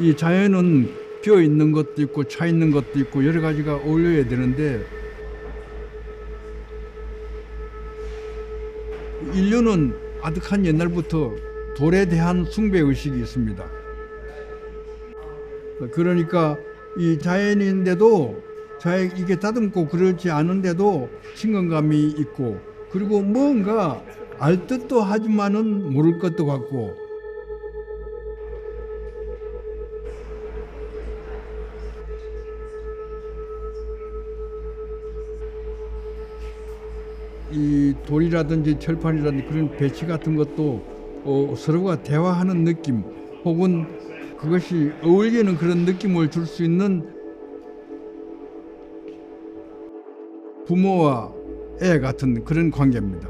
이 자연은 비어 있는 것도 있고 차 있는 것도 있고 여러 가지가 어울려야 되는데 인류는 아득한 옛날부터 돌에 대한 숭배 의식이 있습니다. 그러니까 이 자연인데도 이게 다듬고 그렇지 않은데도 친근감이 있고 그리고 뭔가 알 듯도 하지만은 모를 것도 같고 이 돌이라든지 철판이라든지 그런 배치 같은 것도 서로가 대화하는 느낌 혹은 그것이 어울리는 그런 느낌을 줄 수 있는 부모와 애 같은 그런 관계입니다.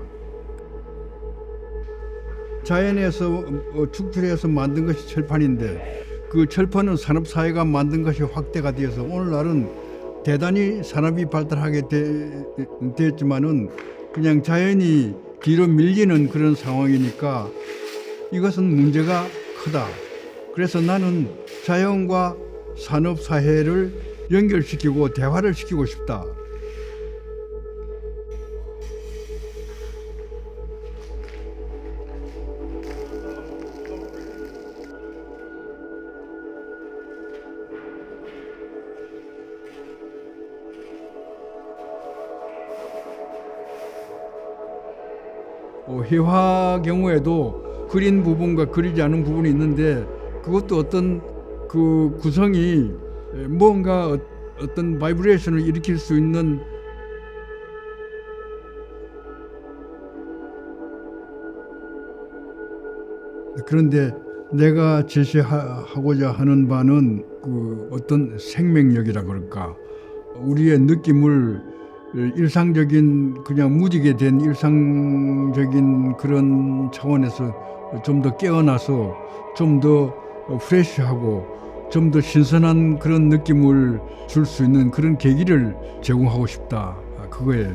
자연에서 축출해서 만든 것이 철판인데 그 철판은 산업사회가 만든 것이 확대가 되어서 오늘날은 대단히 산업이 발달하게 되었지만은 그냥 자연이 뒤로 밀리는 그런 상황이니까 이것은 문제가 크다. 그래서 나는 자연과 산업사회를 연결시키고 대화를 시키고 싶다. 회화 경우에도 그린 부분과 그리지 않은 부분이 있는데 그것도 어떤 그 구성이 뭔가 어떤 바이브레이션을 일으킬 수 있는 그런데 내가 제시하고자 하는 바는 그 어떤 생명력이라 그럴까 우리의 느낌을 일상적인 그냥 무디게 된 일상적인 그런 차원에서 좀 더 깨어나서 좀 더 프레시하고 좀 더 신선한 그런 느낌을 줄 수 있는 그런 계기를 제공하고 싶다. 그거예요.